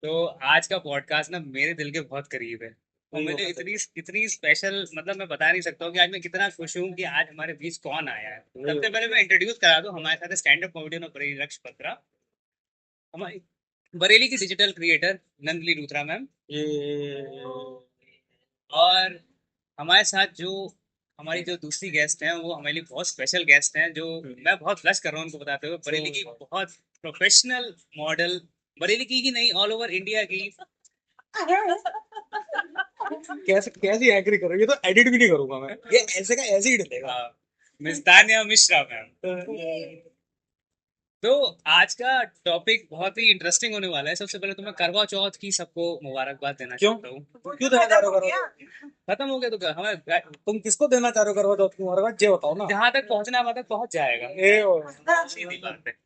तो आज का पॉडकास्ट ना मेरे दिल के बहुत करीब है। और सही मुझे बात है। इतनी इतनी स्पेशल, मतलब मैं बता नहीं सकता हूँ कि आज मैं कितना खुश हूँ कि आज हमारे बीच कौन आया है। वही सबसे पहले मैं इंट्रोड्यूस करा दूँ, हमारे साथ स्टैंड अप कॉमेडियन और बरेली लक्ष्य पत्रा, हमारी बरेली की डिजिटल क्रिएटर नंदली लूथरा मैम। ये और हमारे साथ जो हमारी जो दूसरी गेस्ट हैं वो हमारे लिए बहुत स्पेशल गेस्ट हैं, जो मैं बहुत ब्लश कर रहा हूँ उनको बताते हुए। बरेली की बहुत प्रोफेशनल मॉडल, बरेली की ही नहीं ऑल ओवर इंडिया की। कैसे कैसी एग्री करो, ये तो एडिट भी नहीं करूंगा मैं, ये ऐसे का ऐसे ही डलेगा। Miss Tanya Mishra ma'am. तो आज का टॉपिक बहुत ही इंटरेस्टिंग होने वाला है। सबसे पहले तो मैं करवा चौथ की सबको मुबारकबाद देना क्यों चाहता हूँ। क्यों देना चाह रहे हो करवा? खत्म हो गया तो क्या हमें, तुम किसको देना चाह रहे हो करवा चौथ की मुबारकबाद, ये बताओ ना। जहां तक पहुंचना है वहां तक पहुंच जाएगा। ए ओ, सीधी बात है।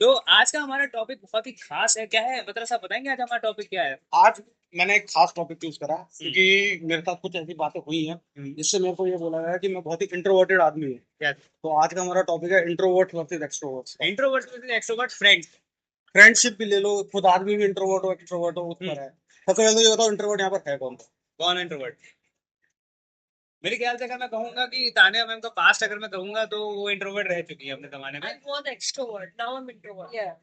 तो आज का हमारा टॉपिक बहुत ही खास है। क्या है मतलब साहब बताएंगे आज हमारा टॉपिक क्या है? आज मैंने एक खास टॉपिक चूज करा क्योंकि मेरे साथ कुछ ऐसी बातें हुई हैं जिससे मेरे को ये बोला गया कि मैं बहुत ही इंट्रोवर्टेड आदमी हूँ। क्या? तो आज का हमारा टॉपिक है introvert versus extroverts. Introvert versus extrovert friends. Friendship भी ले लो, खुद आदमी भी इंट्रोवर्ट हो एक्सट्रोवर्ट हो, उस पर है। सबसे पहले तो ये बताओ इंट्रोवर्ट यहाँ पर है कौन? कौन इंट्रोवर्ट? मेरे ख्याल से अगर मैं कहूंगा कि तान्या मैम का पास्ट अगर मैं कहूंगा तो वो इंट्रोवर्ट रह चुकी है अपने जमाने में। I was extrovert. Now I'm introvert. Yeah.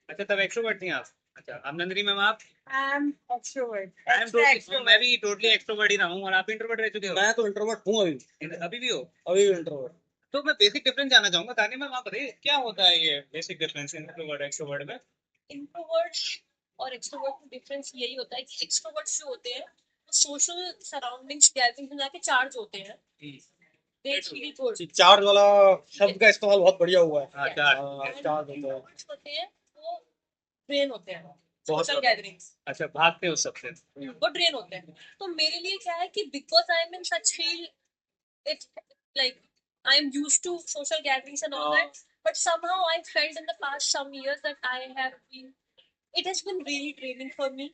अच्छा, तब एक्सट्रोवर्ट थी आप? अच्छा, अब नंदिनी मैम आप? I'm extrovert. I am totally, मैं भी टोटली एक्सट्रोवर्ट ही रहा हूँ। और आप इंट्रोवर्ट रह चुके हो? मैं तो इंट्रोवर्ट हूँ अभी। अभी भी हो? अभी भी इंट्रोवर्ट। तो मैं बेसिक डिफरेंस जानना चाहूंगा। तान्या मैम आप बताइए क्या होता है ये बेसिक डिफरेंस इंट्रोवर्ट एक्सट्रोवर्ट में? Introvert और extrovert में difference यही होता है कि extroverts जो होते हैं वो social surroundings गैदरिंग में जाके चार्ज होते हैं. They feel good. चार्ज वाला शब्द का इस्तेमाल बहुत बढ़िया हुआ है। हाँ, Yes. चार। And चार्ज होता है। introverts होते हैं वो drain होते हैं. बहुत Social gatherings. अच्छा, भागते हो सबसे? वो drain होते हैं. तो मेरे लिए क्या है कि because I'm in such field, it like I'm used to social gatherings and all that, but somehow I felt in the past some years that it has been really draining for me,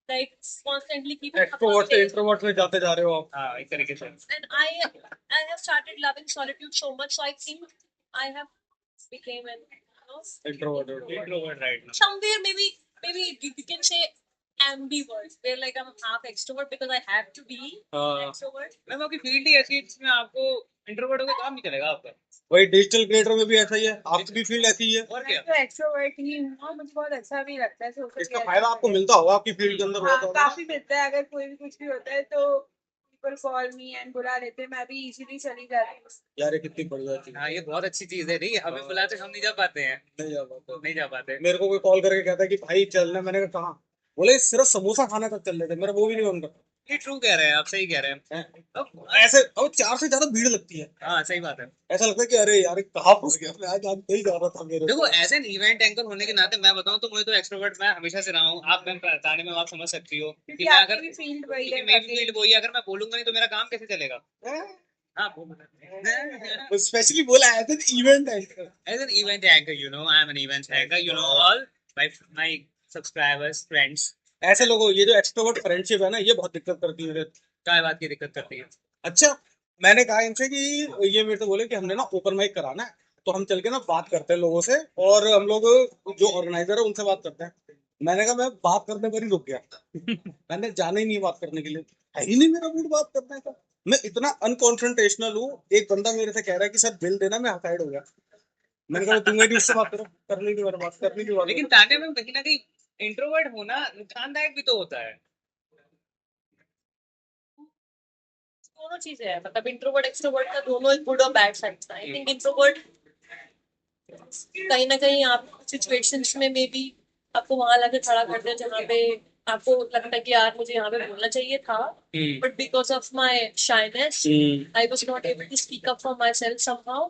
like constantly keeping up extrovert से updates. Introvert में जाते जा रहे हो आप। हाँ, एक तरीके से। And I have started loving solitude so much, so I think I have became an introvert introvert right ना? somewhere maybe you can say ambivert, where like I'm half extrovert because I have to be extrovert. Ma'am आपकी field ही ऐसी है जिसमें आपको introvert होकर काम नहीं चलेगा आपका। वही डिजिटल क्रिएटर में भी ऐसा ही है, आपकी भी फील्ड ऐसी ही है। और क्या? मैं तो एक्सट्रोवर्ट ही हूँ और मुझे बहुत अच्छा भी लगता है सोशल इसका फायदा आपको मिलता होगा आपकी फील्ड के अंदर हाँ, होता होगा। काफी मिलता है। अगर कोई भी कुछ भी होता है तो पीपल कॉल मी एंड बुला लेते हैं, मैं भी इजीली चली जाती हूँ। यार ये कितनी बढ़िया चीज है। हाँ, ये बहुत अच्छी चीज है। नहीं, हमें बुलाते हम नहीं जा पाते हैं। नहीं जा पाते। नहीं जा पाते। मेरे को कोई कॉल करके कहता है कि भाई चलना, मैंने कहा कहाँ? बोले सिर्फ समोसा खाने तक चल लेते, मेरा वो भी नहीं मन करता। ये ट्रू कह रहे हैं आप, सही कह रहे हैं। हैं? ऐसे अब 4 से ज्यादा भीड़ लगती है। हाँ, सही बात है। ऐसा लगता है कि अरे यार कहाँ फंस गया मैं, आज नहीं जा रहा था मेरे देखो, एज एन इवेंट एंकर होने के नाते मैं बताऊं तो मुझे तो एक्सट्रोवर्ट मैं हमेशा से रहा हूँ। आप मैम बताने में आप समझ सकती हो कि क्योंकि मैं आपकी अगर भी फील्ड वही है। मेरी फील्ड वही है, अगर मैं बोलूंगा नहीं तो मेरा काम कैसे चलेगा? हाँ, स्पेशली बोला as an event anchor. as an event anchor, you know, I am an event anchor, you know, all my subscribers, friends. ऐसे लोगों, ये जो एक्सट्रोवर्ट फ्रेंडशिप है ना, ये बहुत दिक्कत करती है। क्या बात की दिक्कत करती है? अच्छा, मैंने कहा इनसे कि ये मेरे से बोले कि हमने ना ओपन माइक कराना है, तो हम चल के ना बात करते हैं लोगों से, और हम लोग जो ऑर्गेनाइजर है उनसे बात करते हैं। मैंने कहा मैं बात करने पर ही रुक गया। मैंने जाना ही नहीं बात करने के लिए, है ही नहीं मेरा मूड बात करने का। मैं इतना अनकॉन्फ्रंटेशनल हूँ। एक बंदा मेरे से कह रहा है कि सर बिल देना, मैं साइड हो गया। मैंने कहा दूंगा नहीं, उससे बात करो, करने की मेरे बात करने की बात। लेकिन तान्या में कहीं ना कहीं इंट्रोवर्ट होना नुकसानदायक भी तो होता है। दोनों चीजें हैं, मतलब इंट्रोवर्ट एक्सट्रोवर्ट का दोनों गुड और बैड साइड्स हैं. आई थिंक इंट्रोवर्ट कहीं ना कहीं आप सिचुएशंस में मे बी आपको वहां लाके खड़ा कर दे जहाँ पे आपको लगता है कि यार मुझे यहाँ पे बोलना चाहिए था, but because of my shyness I was not able to speak up for myself somehow.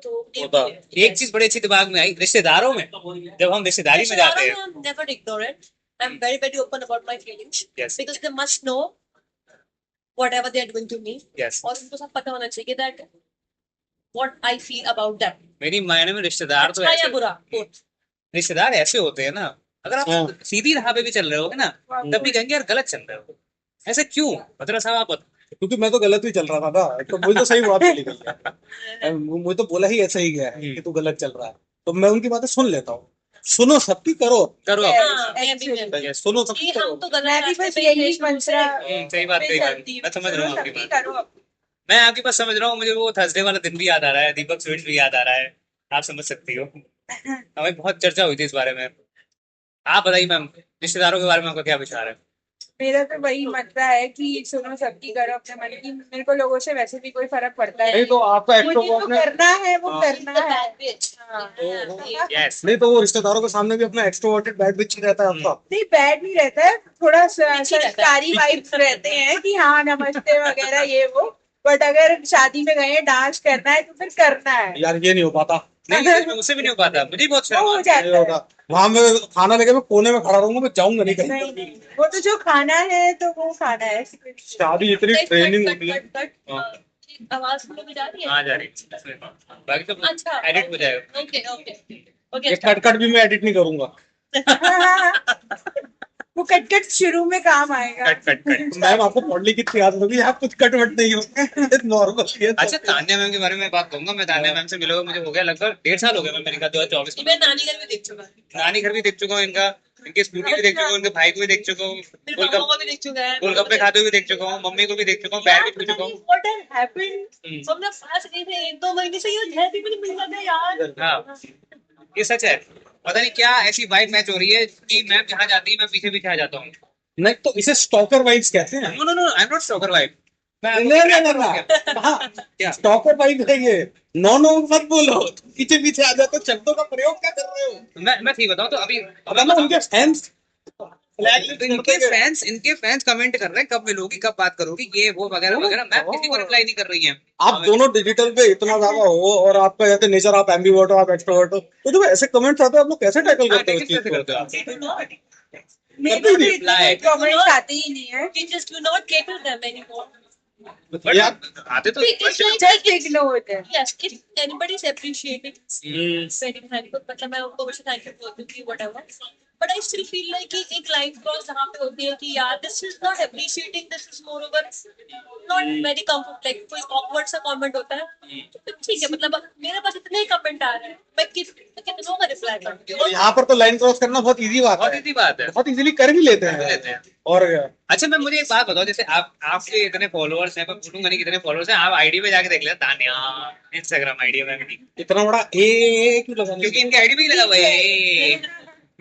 तो एक चीज बड़ी अच्छी दिमाग में आई, रिश्तेदारों में जब हम रिश्तेदारी में जाते हैं, I'm never ignorant. I'm very open about my feelings. Yes. Because they must know whatever they are doing to me. yes, और उनको सब पता होना चाहिए that what I feel about them. मेरी मायने में रिश्तेदार तो अच्छा या ऐसे, बुरा both. रिश्तेदार ऐसे होते हैं ना, अगर आप सीधी राह पे भी चल रहे होगे ना तब भी कहेंगे यार गलत चल रहे हो। ऐसे क्यों मतलब साहब आप क्योंकि मैं तो गलत ही चल रहा था ना, तो मुझे तो सही बात चली गई है। मुझे तो बोला ही ऐसा ही गया है कि तू गलत चल रहा है, तो मैं उनकी बातें सुन लेता हूँ। सुनो सबकी करो। करो Yes, हाँ, मैं भी actually. सुनो सबकी कि हम करो। तो गलत मैं भी रास्ते बस पे यही थे, मंत्रा सही बात पे सही बात, चलती हूँ। मैं समझ रहा हूँ सुनो आपकी सबकी बात। करो। मैं आपकी बात समझ रहा हूँ, मुझे वो थर्सडे वाला दिन भी याद आ रहा है, दीपक स्वीट्स भी याद आ रहा है, आप समझ सकती हो। हमें बहुत चर्चा हुई थी इस बारे में। आप बताइए मैम, रिश्तेदारों के बारे में आपका क्या विचार है? मेरा तो वही मंत्रा है कि सुनो सबकी करो अपने मन की। मेरे को लोगों से वैसे भी कोई फर्क पड़ता है नहीं तो आपका मुझे जो एक्ट्रोवर्ट ने करना है वो हाँ। करना है। हाँ। यस, नहीं तो वो रिश्तेदारों के सामने भी अपना एक्सट्रोवर्टेड बैड बिच रहता है आपका। नहीं बैड नहीं रहता है, थोड़ा रहता है। संस्कारी वाइब्स रहते हैं कि हाँ नमस्ते वगैरह ये वो। बट अगर शादी में गए डांस करना है तो फिर करना है। यार ये नहीं हो पाता। नहीं ये मुझसे भी नहीं हो पाता, मुझे बहुत वो शर्म हो आती है। नहीं जाता है। होता। वहां मैं खाना लेके मैं कोने में खड़ा रहूंगा, मैं जाऊंगा नहीं कहीं। नहीं नहीं, वो तो जो खाना है तो वो खाना है, ऐसी कोई चीज़ नहीं। शादी इतनी ट्रेनिंग होती है। आवाज सुनो भी जा रही है। हाँ जा रही, बाकी तो अच्छा एडिट हो जाएगा। ओके ओके ओके ये कट कट भी मैं एडिट नहीं करूंगा। वो कट कट शुरू में काम आएगा। Cut cut cut. मैम आपको पढ़ने की आदत होगी, यहाँ कुछ कट वट नहीं होगा, नॉर्मल है। अच्छा तान्या मैम के बारे में बात कहूंगा मैं। तान्या मैम से मिले हुए मुझे हो गया लगभग 1.5 साल हो गया। मैं मेरे ख्याल 2024 में मैं नानी घर में देख चुका हूँ, नानी घर भी देख चुका हूँ इनका, इनके स्कूटी भी देख चुका हूँ, इनके भाई को भी देख चुका हूँ, मेरे पापा को भी देख चुका है, गोलगप्पे खाते हुए भी देख चुका हूँ, मम्मी को भी देख चुका हूँ, पैर भी छू चुका हूँ। What has happened? हम लोग पास नहीं थे, 1-2 महीने से ये घर भी मुझे मिल जाता है यार। हाँ ये सच है, पता नहीं क्या ऐसी वाइब मैच हो रही है कि मैम जहाँ जाती है मैं पीछे पीछे आ जाता हूँ। नहीं तो इसे स्टॉकर वाइब्स कहते हैं। No no no, I am not stalker vibe. नहीं नहीं नहीं क्या? स्टॉकर वाइब है ये। नो नो मत बोलो, पीछे पीछे आ जाते हो, शब्दों का प्रयोग क्या कर रहे हो? मैं ठीक बताऊँ तो अभी पता ना उनके फैंस इनके फैंस कमेंट कर रहे हैं कब मिलोगी, कब बात करोगी, ये वो वगैरह वगैरह। मैम किसी को रिप्लाई नहीं कर रही हैं। आप दोनों डिजिटल पे इतना ज्यादा हो और आपका जैसे नेचर, आप एम्बीवर्ट हो, आप एक्सट्रोवर्ट हो, तो जब ऐसे कमेंट्स आते हैं आप लोग कैसे टैकल हाँ, करते हो लेकिन इस चीज कैसे को? करते हो आप? मेरे कभी को नहीं इतने reply. कमेंट्स आते ही नहीं है। We just do not cater them anymore. But यार, आते तो It's like just ignore them. yes, if anybody is appreciating, hmm, very thankful, मतलब मैं उनको वैसे thank you बोलती हूँ whatever. But I still feel like कि एक line cross जहाँ पे होती है कि यार this is not appreciating, this is moreover not very comfort, like कोई awkward सा comment होता है तो ठीक है, मतलब मेरे पास इतने ही कमेंट आ रहे हैं, मैं कितनों का रिप्लाई करूँगी। और यहाँ पर तो लाइन क्रॉस करना बहुत इजी बात बहुत है, इजी बात है। बहुत इजीली कर भी लेते कर हैं। लेते हैं। और क्या? अच्छा मैं मुझे एक बात बताओ, जैसे आपके इतने फॉलोअर्स हैं, मैं पूछूंगा नहीं कितने फॉलोअर्स हैं, आप आईडी पे जाके देख लेना तान्या इंस्टाग्राम आईडी में भी, इतना बड़ा ए क्यों लगा? क्योंकि इनकी आईडी भी लगा हुआ है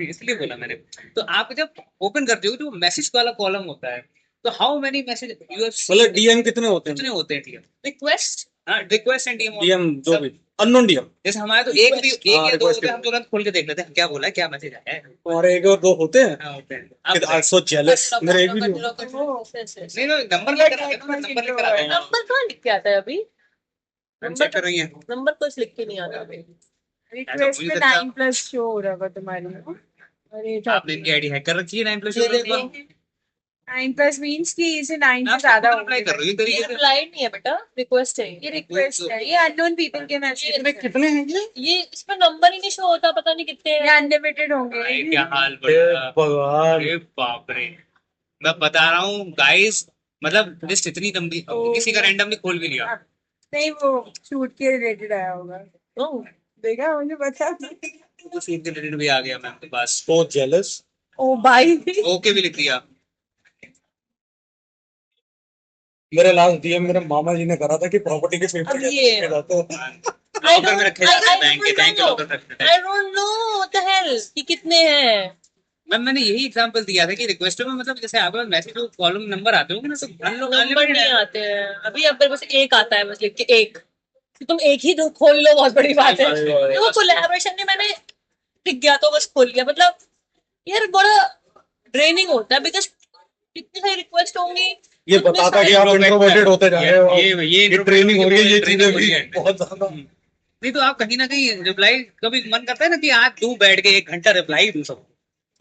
इसलिए बोला मैंने। तो आप जब ओपन करते हो तो मैसेज वाला कॉलम होता है, तो हाउ मेनी मैसेज यू मतलब डीएम कितने होते हैं? कितने होते हैं? DM, request request and DM. DM जो भी अननोन डीएम, जैसे हमारे तो एक हाँ, या दो request होते हैं, हम तुरंत खोल के देख लेते हैं क्या बोला है, क्या मैसेज आया है। हमारे एक और दो होते हैं। हाँ, होते हैं। आई आप एम सो जेलस, मेरे एक भी नहीं होता। नहीं नंबर लेकर आते हैं, नंबर लेकर आते हैं। नंबर कहाँ लिख के आता है अभी? हम चेक कर रही हैं। नंबर कुछ लिख के नहीं आता अभी। रिक्वेस्ट मुझे पे लगता- 9+ शो हो रहा होगा तुम्हारी। अरे आपने इनकी आईडी हैक कर रखी है 9+ ये देखो, 9+ मीन्स कि इसे 9 से आप ज्यादा अप्लाई कर रही हो ये तरीके से। रिप्लाई नहीं है बेटा, रिक्वेस्ट है ये रिक्वेस्ट है, ये अननोन पीपल के मैसेज कितने कितने हैं ये? ये इसमें नंबर ही नहीं शो होता, पता नहीं कितने ये हैं। अनलिमिटेड भाई, होंगे। क्या हाल हे बढ़ा। भगवान, अरे बाप रे, मैं बता रहा हूँ गाइस, मतलब लिस्ट इतनी लंबी, किसी का रैंडमली खोल भी लिया। नहीं वो शूट के रिलेटेड आया होगा। ओह, देखा, मुझे पता। तो सीट के रिलेटेड भी आ गया मैम के पास। So jealous. ओ भाई, ओके भी लिख दिया। मेरे लास्ट डीएम मेरे मामा जी ने करा था कि प्रॉपर्टी के पेपर अब ये- कैसे जाते हैं। लॉकर में रखे जाते हैं, बैंक के लॉकर में रखे जाते हैं। I don't know what the hell कि कितने हैं। मैम मैंने यही एग्जांपल दिया था कि रिक्वेस्टों में मतलब जैसे आपके पास मैसेज कॉलम नंबर आते होंगे ना, तो नंबर अनलिमिटेड नहीं है। आते हैं अभी, अब बस एक आता है, बस लिख के एक, कि तुम एक ही तो खोल लो, बहुत बड़ी बात है। तो कोलैबोरेशन में मैंने दिख गया तो बस खोल लिया, मतलब यार बड़ा ड्रेनिंग होता है, बिकॉज कितनी सारी रिक्वेस्ट होंगी। ये बताता कि आप इंट्रोवर्टेड होते जा रहे हो। ये ट्रेनिंग हो रही है, ये चीजें training हो भी रही है। बहुत ज्यादा। नहीं तो आप कहीं ना कहीं रिप्लाई, कभी मन करता है ना कि आज तू बैठ के 1 घंटा रिप्लाई दूं सबको।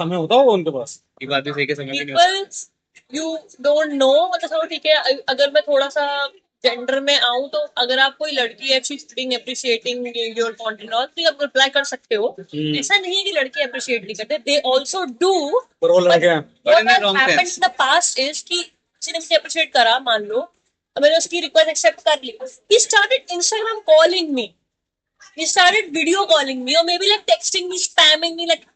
समय होता होगा उनके पास। ये बात भी सही के समय भी नहीं होता। पीपल यू डोंट नो, मतलब चलो ठीक है, अगर मैं थोड़ा सा जेंडर में आऊं तो अगर आप कोई लड़की है फीलिंग अप्रिशिएटिंग योर कंटेंट और तो आप रिप्लाई कर सकते हो। ऐसा नहीं है कि लड़के अप्रिशिएट नहीं करते, दे आल्सो डू। पर वो लड़के हैं। But in what the has wrong happened sense. In the past is कि किसी ने मुझे अप्रिशिएट करा, मान लो, और मैंने उसकी रिक्वेस्ट एक्सेप्ट कर ली, he started Instagram calling me he started video calling me or maybe like texting me, spamming me like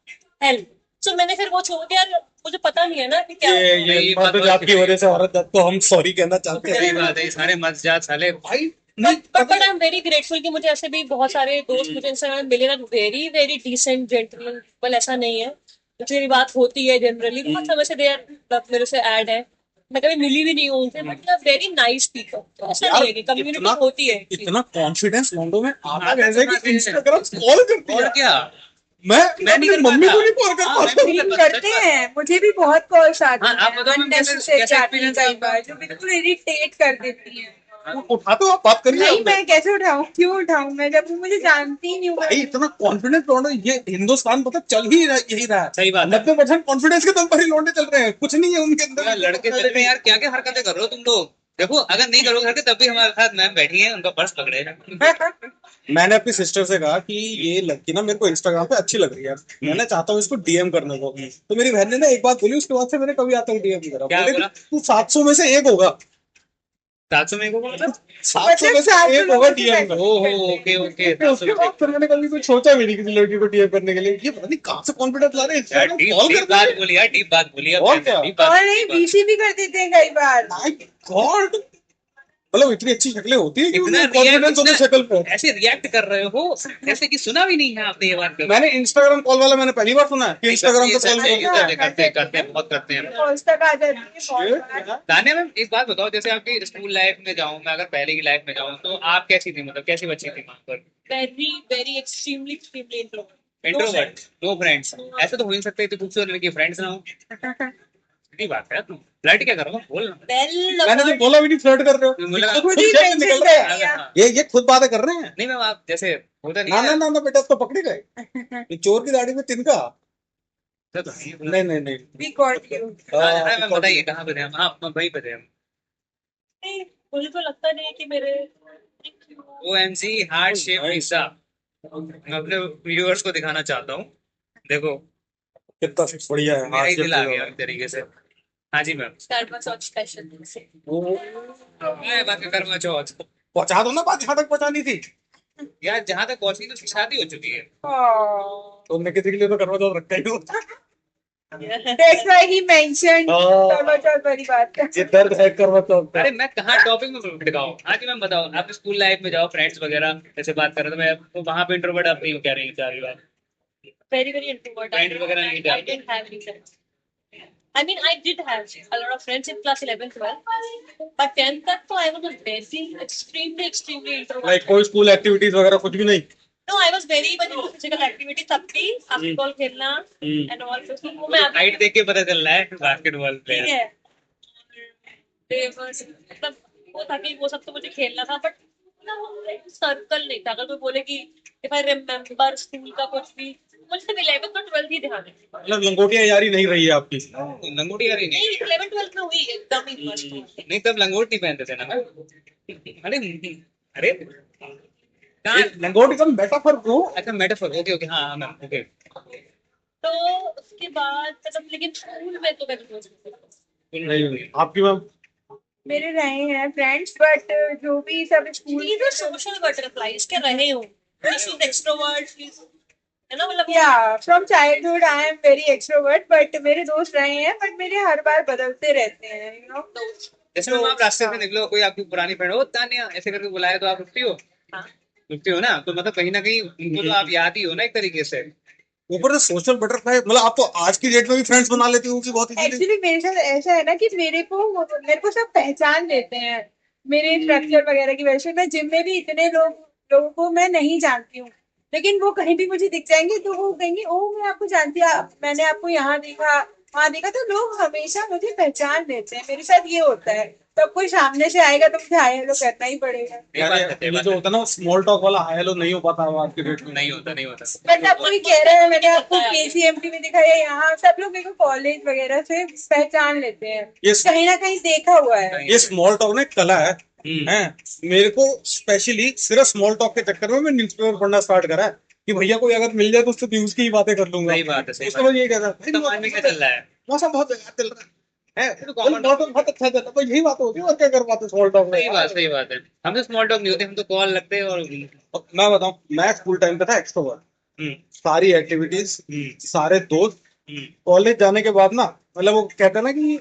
hell. So मैंने फिर वो छोड़ दिया, मुझे पता नहीं है ना कि क्या ये मर्द जात की वजह से औरत जात को हम सॉरी कहना चाहते हैं। सही बात है, ये सारे मस्त जात साले भाई नहीं but I am very grateful कि मुझे ऐसे भी बहुत सारे दोस्त मुझे इंस्टाग्राम मिले ना, very very decent gentleman people, ऐसा नहीं है। मुझे मेरी बात होती है जनरली, बहुत समय से देर मेरे से ऐड है, मैं कभी मिली भी नहीं हूँ उनसे, बट वेरी नाइस पीपल। तो ऐसा नहीं है कि कम्युनिटी इतना- होती है। इतना कॉन्फिडेंस लॉन्डो में आता कैसे है कि इंस्टाग्राम कॉल करती और है। क्या, मैं मैं नहीं अपनी कर मम्मी पाता। को नहीं कॉल कर हाँ, मैं पाता। भी नहीं कर करते पाता, हैं, मुझे भी बहुत कॉल्स आती हाँ, आप हैं बताओ मैम, कैसे unnecessary आती हैं experience कई आपका? बार, जो बिल्कुल इरिटेट कर देती हैं। उठाते हो आप, बात करिए नहीं, आपने। मैं कैसे उठाऊं, क्यों उठाऊं मैं, जब वो मुझे जानती ही नहीं हूँ। भाई इतना कॉन्फिडेंस लौंडे, ये हिंदुस्तान पता चल ही यही रहा है। सही बात है। 90% कॉन्फिडेंस के दम पर ही लौंडे चल रहे हैं, कुछ नहीं है उनके यार, अंदर। लड़के सच में यार क्या क्या हरकतें कर रहे हो तुम लोग। देखो, अगर नहीं करोगे हरकत तब भी हमारे साथ मैम बैठी हैं, उनका पर्स पकड़े हैं। मैंने अपनी सिस्टर से कहा कि ये लड़की ना मेरे को इंस्टाग्राम पे अच्छी लग रही है, मैंने चाहता हूँ इसको डीएम करने को। तो मेरी बहन ने ना एक बात बोली, उसके बाद से मैंने कभी आता हूँ डीएम नहीं करा। क्या बोले बोला? कि तू 700 में से एक होगा, 700 में को मतलब 700 में से 700 एक होगा डीएम का। ओहो, ओके ओके, फिर उसके बाद फिर मैंने कभी कुछ सोचा भी नहीं किसी लड़की को डीएम करने के लिए। ये पता नहीं कहाँ से कॉन्फिडेंस ला रहे हैं, यार, Instagram कॉल डीप करते बात हैं। बोली यार, डीप बात बोली। और क्या? और नहीं, बीसी भी कर देते हैं कई बार। My God! मतलब इतनी अच्छी शक्लें होती है कि इतना कॉन्फिडेंस होता है शक्ल पे। ऐसे रिएक्ट कर रहे हो जैसे कि सुना भी नहीं है आपने ये बात। मैंने इंस्टाग्राम कॉल वाला मैंने पहली बार सुना है कि इंस्टाग्राम पे कॉल करते करते करते करते हैं, बहुत करते हैं। कॉल्स तक आ जाती है बहुत बार। हैं। तान्या मैम, एक बात बताओ, जैसे आपकी स्कूल लाइफ में जाऊं मैं, अगर पहले की लाइफ में जाऊं, तो आप कैसी थी, मतलब कैसी बच्ची थी वहां पर? Very very extremely extremely introvert, no friends? ऐसे तो हो ही नहीं सकते, इतनी खूबसूरत लड़की फ्रेंड्स ना हो। सीधी बात है, तुम फ्लर्ट क्या करो, बोल ना। मैंने तो बोला भी नहीं फ्लर्ट कर रहे हो, मुझे लगा- खुद खुद ही जैसे मेंशन निकल कर रहे हैं। दिया। हाँ। ये खुद बातें कर रहे हैं। नहीं मैम, आप जैसे होता नहीं ना है। ना ना ना बेटा, तो पकड़े गए। ये चोर की दाढ़ी में तिनका। तो नहीं नहीं नहीं। We got you. हाँ मैम, बताइए कहाँ पे थे हम? हाँ, वहीं पे थे हम। नहीं, मुझे तो लगता नहीं है कि मेरे OMG हार्ट शेप पिज्जा, मैं अपने व्यूअर्स को दिखाना चाहता हूँ। देखो, कितना बढ़िया है। मेरा ही दिल आ गया एक तरीके से। हाँ जी मैम। Starbucks और स्पेशल मैं बात कर रहा चौथ पहुंचा दो ना, बात जहाँ तक पहुंचानी थी। यार, जहाँ तक पहुंची तो शादी हो चुकी है। तुमने किसी के लिए तो करवा चौथ रखा ही हो। That's why he mentioned करवा चौथ वाली बात। ये दर्द है करवा चौथ का। अरे मैं कहाँ टॉपिक में भटकाऊं? हाँ जी मैम, बताओ। आप स्कूल लाइफ में जाओ, फ्रेंड्स वगैरह जैसे बात कर रहे थे, मैं तो वहाँ पे इंट्रोवर्ट आप नहीं हो, कह रही हैं सारी बात। very very introvert. Friends वगैरह नहीं थे I आपके? didn't have any friends. I mean, I did have a lot of friends in class 11, 12. But 10th तक तो I was a very extremely introvert. Like कोई स्कूल एक्टिविटीज वगैरह कुछ भी नहीं। No, I was very much into physical activity तब भी, basketball खेलना and all. तो वो मैं अभी हाइट देख के पता चल रहा है बास्केटबॉल ठीक प्लेयर। है। मतलब वो था कि वो सब तो मुझे खेलना था, बट सर्कल नहीं था। अगर कोई बोले कि इफ आई रिमेम्बर स्कूल का कुछ भी, मुझे सिर्फ 11th और 12th ही ध्यान है। मतलब लंगोटिया यारी नहीं रही है आपकी। लंगोटी यार ही नहीं। नहीं, 11th 12th में हुई एकदम ही मस्त। नहीं, तब लंगोट नहीं पहनते थे ना मैम। अरे अरे कहाँ? लंगोटी का मेटाफर ब्रो। अच्छा, मेटाफर, ओके ओके, हाँ हाँ मैम, ओके। तो उसके बाद मतलब, लेकिन स्कूल में तो मैं नहीं आपकी मैम। मेरे रहे हैं फ्रेंड्स, बट जो भी सब स्कूल सोशल बटरफ्लाइज के रहे हूँ। This is extrovert, है ना, मतलब या from childhood I am very extrovert, but मेरे दोस्त रहे हैं, बट मेरे हर बार बदलते रहते हैं, यू नो। जैसे मैम, आप रास्ते से निकलो, कोई आपकी पुरानी फ्रेंड हो, तान्या ऐसे करके बुलाए, तो आप रुकती हो? हाँ। रुकती हो ना, तो मतलब कहीं ना कहीं उनको तो आप याद ही हो ना एक तरीके से। ऊपर से सोशल बटरफ्लाई, मतलब आप तो आज की डेट में भी फ्रेंड्स बना लेती हो कि बहुत इजीली। एक्चुअली मेरे साथ ऐसा है ना कि मेरे को सब पहचान लेते हैं मेरे स्ट्रक्चर वगैरह की वजह से। मैं जिम में भी इतने लोगों को मैं नहीं जानती हूँ, लेकिन वो कहीं भी मुझे दिख जाएंगे तो वो कहेंगे ओ मैं आपको जानती हूँ, मैंने आपको यहाँ देखा वहां देखा। तो लोग हमेशा मुझे पहचान लेते हैं, मेरे साथ ये होता है। तब कोई सामने से आएगा तो मुझे हाय हेलो करना ही पड़ेगा। ये जो होता है ना स्मॉल टॉक वाला हाय हेलो नहीं हो पाता आज की डेट में। नहीं होता, नहीं होता। बट अब कोई कह रहा है मैंने आपको KCMT में दिखाया, यहाँ सब लोग मेरे को कॉलेज वगैरह से पहचान लेते हैं, Yes. कहीं ना कहीं देखा हुआ है। ये स्मॉल टॉक ना एक कला है। मेरे को स्पेशली सिर्फ स्मॉल टॉक के चक्कर में मैं न्यूज़पेपर पढ़ना स्टार्ट करा है कि भैया कोई अगर मिल जाए तो उससे न्यूज की ही बातें कर लूंगा। सही बात है, सही उसके बाद बाद ये कहता है समाज में क्या चल रहा है? मौसम बहुत बेकार चल रहा है। है तो common बहुत अच्छा चलता, तो यही बात होती है, और क्या कर पाते स्मॉल टॉक में। सही बात है। हम तो स्मॉल टॉक नहीं होते, हम तो कॉल लगते हैं और मैं बताऊं, मैं स्कूल टाइम पे था एक्सट्रोवर्ट, सारी एक्टिविटीज, सारे दोस्त। कॉलेज जाने के बाद ना, मतलब वो कहते हैं ना कि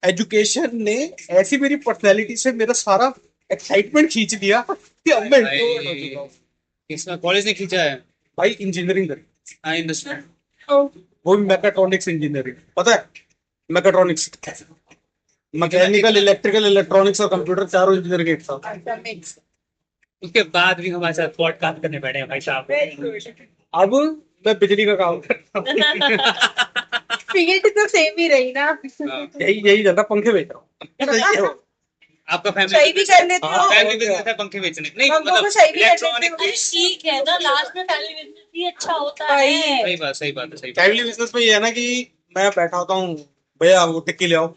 एजुकेशन ने ऐसी मेरी पर्सनैलिटी से मेरा सारा एक्साइटमेंट खींच लिया कि अब मैं इंट्रोवर्ट हो चुका हूँ। इसमें कॉलेज ने खींचा है। भाई इंजीनियरिंग करी, आई अंडरस्टैंड। वो भी मैकेट्रॉनिक्स इंजीनियरिंग, पता है मैकेट्रॉनिक्स, मैकेनिकल, इलेक्ट्रिकल, इलेक्ट्रॉनिक्स और कंप्यूटर, चारों इंजीनियरिंग एक साथ। उसके बाद भी हमारे साथ पॉडकास्ट करने बैठे हैं भाई साहब। अब मैं बिजली का काम करता हूँ। फील्ड तो सेम ही रही ना। यही यही ज्यादा पंखे बेच रहा हूँ। आपका सही भी कर लेते हो। फैमिली बिजनेस है पंखे बेचने, नहीं हम मतलब लोग सही भी कर लेते इलेक्ट्रॉनिक। हो। अरे ठीक है ना, लास्ट में फैमिली बिजनेस ही अच्छा होता भाई। है। सही बात, सही बात है, सही बात। फैमिली बिजनेस में ये है ना कि मैं बैठा होता हूँ, भैया वो टिक्की ले आओ,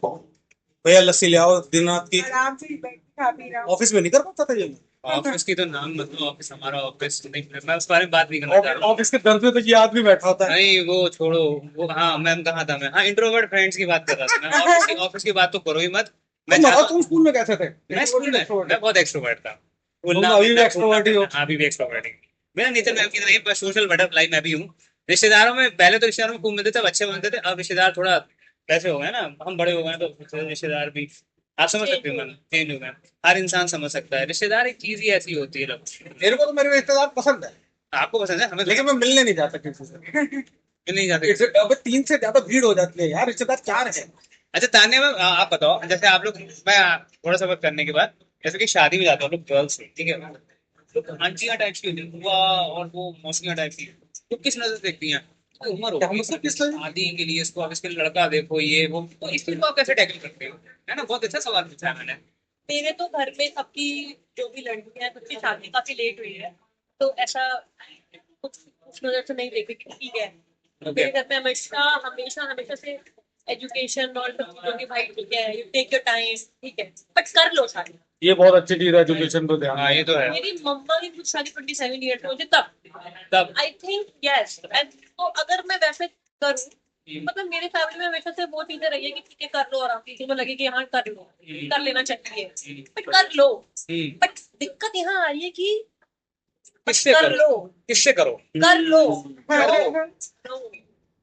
भैया लस्सी ले आओ, दिन रात की। आराम से बैठ के खा पी रहा हूँ। ऑफिस में नहीं कर पाता था ये। ऑफिस की तो नाम मतलब, ऑफिस हमारा ऑफिस नहीं, मैं उस बारे में बात नहीं करना चाह रहा हूँ। ऑफिस के दर पे तो ये आदमी बैठा होता है। नहीं वो छोड़ो, वो हाँ मैम कहा था मैं, हाँ इंट्रोवर्ट फ्रेंड्स की बात कर रहा था मैं। ऑफिस की बात तो करो ही मत। मैं तुम बताओ, चाहता तुम स्कूल में कैसे थे? मैं स्कूल में मैं बहुत एक्सट्रोवर्ट था। तुम अभी भी एक्सट्रोवर्ट ही हो। हाँ, अभी भी एक्सट्रोवर्ट ही। मेरा नेचर मैम की तरह सोशल बटरफ्लाई मैं भी हूँ। रिश्तेदारों में पहले तो रिश्तेदारों में खूब मिलते थे, अच्छे बनते थे। अब रिश्तेदार थोड़ा वैसे हो गए ना, हम बड़े हो गए हैं, तो रिश्तेदार भी आप समझ सकते हो मैम, चेंज हो गए। हर इंसान समझ सकता है, रिश्तेदार एक चीज ही ऐसी होती है। लोग मेरे को तो मेरे रिश्तेदार पसंद है, आपको पसंद है, हमें लेकिन मैं मिलने नहीं जाता किसी से। मिल नहीं जाते। अब 3 से ज्यादा भीड़ हो जाती है यार, रिश्तेदार 4 है। अच्छा तान्या मैम, आप बताओ, जैसे आप लोग, मैं थोड़ा सा वक्त करने के बाद जैसे कि शादी में जाते हो लोग गर्ल्स से, ठीक है, तो आंटियां टाइप की होती है, बुआ और वो मौसियां टाइप की, तो किस नजर से देखती हैं? कोई उम्र हो क्या गई मतलब किस तरह? शादी के लिए, इसको आप इसके लड़का देखो, ये वो, तो इस चीज को आप कैसे टैकल करते हो? है ना, बहुत अच्छा सवाल पूछा है मैंने। मेरे तो घर में सबकी, जो भी लड़कियां हैं सबकी शादी काफी लेट हुई है, तो ऐसा कुछ उस नजर से नहीं देखती कि ठीक है। तो मेरे घर में हमेशा हमेशा हमेशा से एजुकेशन और सब चीजों की, भाई ठीक है, यू टेक योर टाइम, ठीक है, बट कर लो शादी। ये बहुत अच्छी चीज है, एजुकेशन को ध्यान। हाँ ये तो है। मेरी मम्मा की मुझे शादी 27 ईयर में मुझे तब तब आई थिंक यस, एंड तो अगर मैं वैसे करूँ, मतलब मेरे फैमिली में हमेशा से वो चीजें रही है कि ठीक है कर लो आराम से, तुम्हें लगे कि हाँ कर लो, कर लेना चाहिए, बट कर लो। बट दिक्कत यहाँ आ रही है कि किससे कर करो, लो, किससे करो? कर लो। हाँ।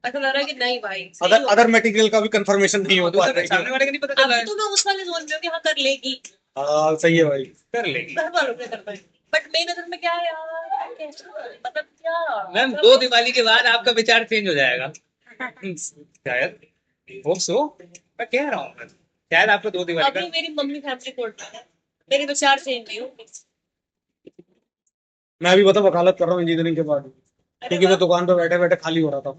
ऐसा लग रहा है कि नहीं भाई सही अदर हो। अदर मटेरियल का भी कंफर्मेशन नहीं हो पा रही सामने है। वाले का नहीं पता चला अभी है। तो मैं उस वाले जोन में हूँ कि हाँ कर लेगी, हाँ सही है भाई। कर लेगी घर वालों ने करना है, बट मेरी नजर में क्या है यार, कैसे मतलब क्या मैम, 2 दिवाली के बाद आपका विचार चेंज हो जाएगा शायद। होप सो, मैं कह रहा हूँ शायद आपको 2 दिवाली अभी का। मेरी मम्मी फैमिली कोर्ट में है, मेरे विचार चेंज नहीं होंगे। मैं अभी बता वकालत कर रहा हूँ इंजीनियरिंग के बाद, अरे क्योंकि मैं वाह। दुकान पे बैठे बैठे खाली हो रहा था।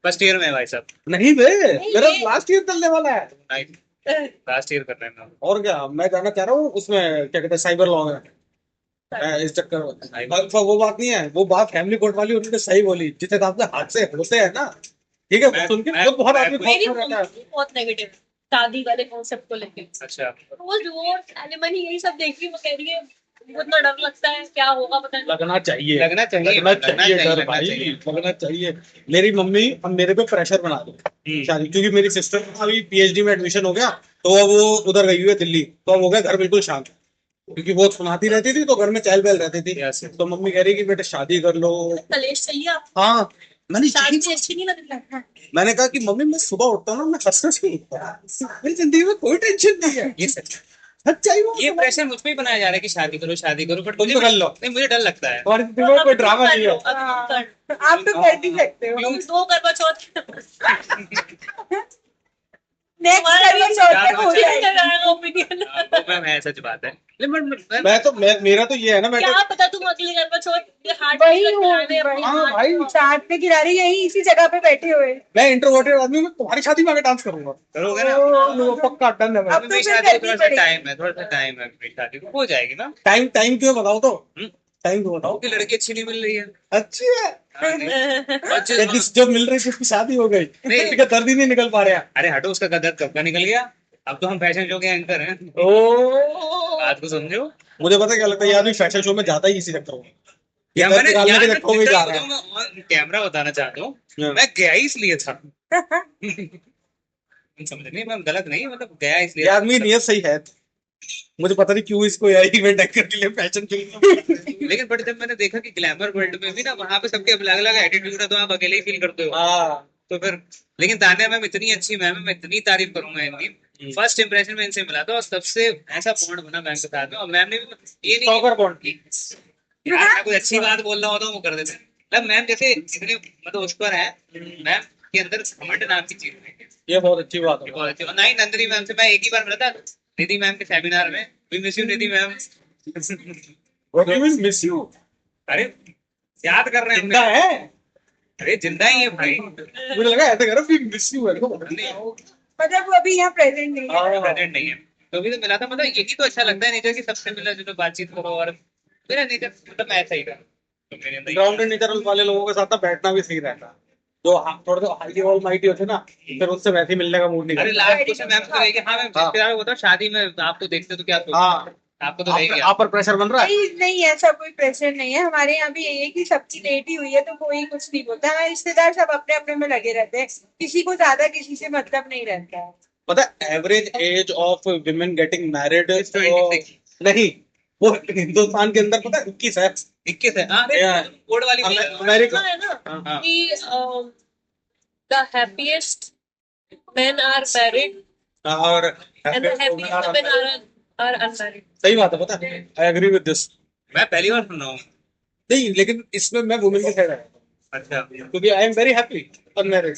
फर्स्ट ईयर में है भाई साहब। नहीं बे, मेरा ये- लास्ट ईयर चलने वाला है। लास्ट ईयर कर रहे हैं मैम। और क्या, मैं जाना चाह रहा हूँ उसमें, क्या कहते हैं, साइबर लॉ में। मैं इस चक्कर में वो बात नहीं है, वो बात फैमिली कोर्ट वाली उन्होंने सही बोली, जिस हिसाब से हादसे होते हैं ना, ठीक है, वो सुन के खुद बहुत आदमी मेरी खौफ में रहता है। मम्मी बहुत नेगेटिव शादी वाले कॉन्सेप्ट को लेके, अच्छा, रोज डिवोर्स एलिमनी यही सब देख रही, वो कह रही है मुझे इतना डर लगता है क्या होगा पता नहीं। लगना चाहिए, लगना चाहिए, लगना चाहिए डर लगना भाई, चाहिए। लगना चाहिए। मेरी मम्मी अब मेरे पे प्रेशर बना रही शादी, क्योंकि मेरी सिस्टर का अभी पीएचडी में एडमिशन हो गया, तो अब वो उधर गई हुई है दिल्ली, तो अब हो गया घर बिल्कुल शांत, क्योंकि वो सुनाती रहती थी तो घर में चहल पहल रहती थी। Yes. तो मम्मी कह रही कि बेटे शादी कर लो। कलेश चाहिए आपको? हाँ, मैंने शादी यही- अच्छी नहीं लगती। मैंने कहा कि मम्मी मैं सुबह उठता हूँ ना, मैं हंसना से उठता हूँ, मेरी जिंदगी में कोई टेंशन नहीं है। ये सच। सच्चाई वो ये प्रेशर मुझ पे ही बनाया जा रहा है कि शादी करो शादी करो, बट तुम तो कर लो। नहीं, मुझे डर लगता है। तुम्हारी जिंदगी में कोई ड्रामा नहीं है। आप तो कर भी सकते हो। तुम 2 करवा चौथ नेक्स्ट करियर शॉर्ट में हो जाएगा। ओपिनियन। तो मैम है, सच बात है। लेकिन मेरा तो ये है ना, मैं क्या पता तुम अगले करवा चौथ ये हार्ट वही हूँ, हाँ भाई, साथ में किनारे यही इसी जगह पे बैठे हुए। मैं इंट्रोवर्टेड आदमी, मैं तुम्हारी शादी में आके डांस करूंगा। करोगे ना? वो पक्का डन है भाई। अब तो मेरी फिर शादी को करनी थोड़ा सा पड़ेगी। टाइम है, थोड़ा सा टाइम है, मेरी शादी को हो जाएगी ना। टाइम टाइम क्यों बताओ तो, हम्म। टाइम क्यों बताओ। की लड़की अच्छी नहीं मिल रही है। अच्छी है, हाँ, नहीं। और या जो मिल रही थी उसकी शादी हो गई, नहीं। किसी का दर्द ही नहीं निकल पा रहा। अरे हटो, उसका कदर कब का निकल गया। अब तो हम फैशन शो के एंकर हैं। ओ, बात को समझो। मुझे पता क्या लगता है, ये आदमी फैशन शो में जाता ही इसी चक्कर में, ये या दर्द मैंने निकालने के यार, चक्कर में जा रहा है। कैमरा बताना चाहता हूँ, हाँ। मैं गया ही इसलिए था। समझ नहीं, मैं गलत नहीं, मतलब गया ये इसलिए। आदमी नियत सही है। मुझे पता नहीं क्यों इसको यार इवेंट एंकर के लिए पैशन चाहिए। लेकिन बट जब मैंने देखा कि ग्लैमर वर्ल्ड में भी ना वहां पे सबके अलग अलग एटीट्यूड है, तो आप अकेले ही फील करते हो। हाँ तो फिर लेकिन तान्या मैम इतनी अच्छी मैम है, मैं इतनी तारीफ करूंगा इनकी। फर्स्ट इंप्रेशन में इनसे मिला था और सबसे ऐसा बॉन्ड बना मैम के साथ में, और मैम ने भी ये नहीं सॉकर बॉन्ड यार मैं कोई अच्छी बात बोल रहा होता हूँ वो कर देते हैं। मतलब मैम जैसे इतने मतलब उस पर है, मैम के अंदर घमंड नाम की चीज है। ये बहुत अच्छी बात ये है। बहुत अच्छी, और नहीं नंदिनी मैम से मैं एक ही बार मिला था, निधि मैम के सेमिनार में। We miss you Nidhi ma'am. What do you mean miss you? अरे याद कर रहे हैं जिंदा हमने। है? अरे जिंदा ही है भाई। मुझे लगा ऐसे करो we miss you है। नहीं, मतलब वो अभी यहाँ प्रेजेंट नहीं है। हाँ। प्रेजेंट नहीं है, तो भी तो मिला था। मतलब यही तो अच्छा लगता है नेचर की, सबसे मिला जुलो बातचीत करो। और मेरा नेचर मतलब मैं ऐसा ही था, तो मेरे अंदर ग्राउंडेड नेचर वाले लोगों के साथ ना बैठना भी सही रहता है। जो थोड़े से हाईली ऑल माइटी होते ना, फिर उससे वैसे ही मिलने का मूड नहीं अरे करता। लास्ट क्वेश्चन मैम से रहेगी। हाँ मैम, हाँ। रिश्तेदार होता है शादी में, आपको देखते तो क्या सोचते? हाँ आपको तो रहेगी। आप पर प्रेशर बन रहा है। नहीं नहीं, ऐसा कोई प्रेशर नहीं है हमारे यहाँ भी। यही है कि सबकी लेट ही हुई है तो कोई कुछ नहीं बोलता। हमारे रिश्तेदार सब अपने अपने में लगे रहते हैं, किसी को ज्यादा किसी से मतलब नहीं रहता है। पता है average age of women getting married 26 नहीं, वो हिंदुस्तान के अंदर पता है 21 है। 21 है। हाँ Yeah. कोड वाली बात है। अमेरिका है ना हाँ। कि the happiest men are married और and the happiest women are unmarried. सही बात है। पता है आई एग्री विद दिस। मैं पहली बार सुन रहा हूँ। नहीं लेकिन इसमें मैं वुमेन के साइड है, अच्छा क्योंकि I am very happy unmarried.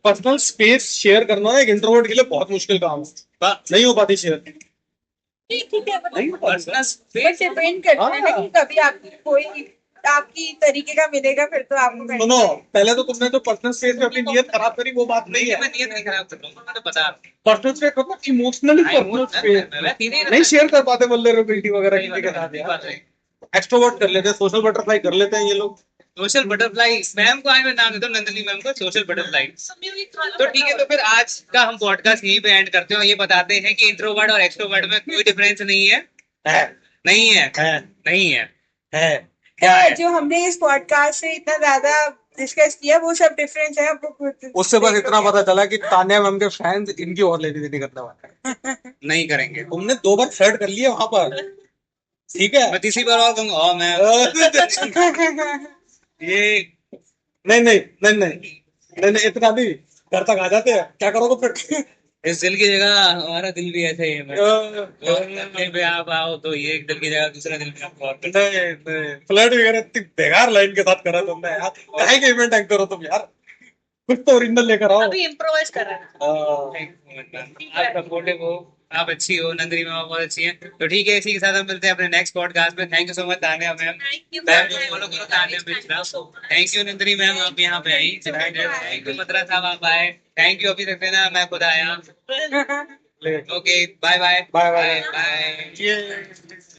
Personal space share करना ना एक इंट्रोवर्ट के लिए बहुत मुश्किल काम है, नहीं हो पाती शेयर। ठीक है नहीं हो पाती। बस डिपेंड करता है ना कि कभी आपकी कोई आपकी तरीके का मिलेगा, फिर तो आपको सुनो, पहले तो तुमने जो पर्सनल स्पेस में अपनी नियत खराब करी वो बात नहीं नहीं है। मैं नियत नहीं खराब कर रहा हूँ, मैं तो बता पर्सनल स्पेस मतलब इमोशनली पर्सनल स्पेस मैं सीधे ही नहीं शेयर कर पाते वल्नरेबिलिटी वगैरह सही किसी के बात साथ है, यार। बात है। एक्सट्रोवर्ट कर लेते हैं, सोशल बटरफ्लाई कर लेते हैं ये लोग। सोशल बटरफ्लाई मैम को आज मैं नाम देता हूँ, नंदिनी मैम को सोशल बटरफ्लाई। तो ठीक है, तो फिर आज का हम पॉडकास्ट यहीं पे एंड करते हैं और ये बताते हैं कि इंट्रोवर्ट और एक्सट्रोवर्ट में कोई डिफरेंस नहीं है। है नहीं है। है नहीं है। है क्या है? जो हमने इस पॉडकास्ट से इतना ज्यादा डिस्कस किया वो सब डिफरेंस है। आपको खुद उससे बस इतना पता चला कि तान्या मैम के फैंस इनकी और लेनी देनी करने वाले हैं। नहीं करेंगे। तुमने 2 बार फ्लर्ट कर लिया वहां पर, ठीक है। मैं तीसरी बार और कहूंगा हाँ मैं ये नहीं नहीं नहीं नहीं नहीं नहीं इतना नहीं, घर तक आ जाते हैं क्या करोगे फिर। इस दिल की जगह हमारा दिल भी ऐसे ही है। कहीं पे आप आओ तो ये एक दिल की जगह दूसरा दिल भी आपको और कर- नहीं फ्लर्ट वगैरह इतनी बेकार लाइन के साथ करा तुमने यार। काहे के इवेंट एंकर हो तुम यार, कुछ तो ओरिजिनल लेकर आओ। अभी इम्प्रोवाइज कर रहे हैं। आप सपोर्टिव हो, आप अच्छी हो, नंदिनी मैम बहुत अच्छी हैं। तो ठीक है, इसी के साथ हम मिलते हैं अपने नेक्स्ट पॉडकास्ट में। Thank you so much Tanya ma'am. Thank you ma'am for को फॉलो having करो me, Tanya guys. Mishra. Thank you so much. Thank you Nandini ma'am, आप यहाँ पे आई। थैंक यू मद्रा साहब, आप आए। थैंक यू अभी तक देना, मैं खुद आया। Okay bye bye bye bye. Bye. ये